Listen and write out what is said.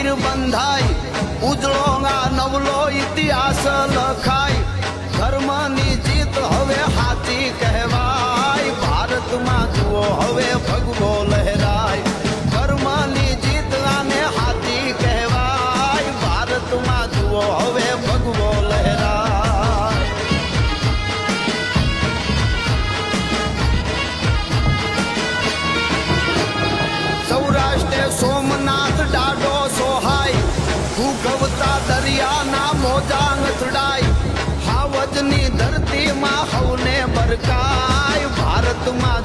મંદિર બંધાય, ઉજળો આ નવલો ઇતિહાસ લખાય. ધર્મની જીત હવે હાથી કહેવાય, ભારતમાં જુઓ હવે ભગવો લહેરાય. ધર્મની જીત આને હાથી કહેવાય, ભારતમાં જુઓ હવે ભગવો લહેરાય. સૌરાષ્ટ્રે સોમનાથ ડાડો સોહાય, ભૂગવતા દરિયાના મોજા અથડાય. હાવજની ધરતીમાં હવને બરકાય, ભારતમાં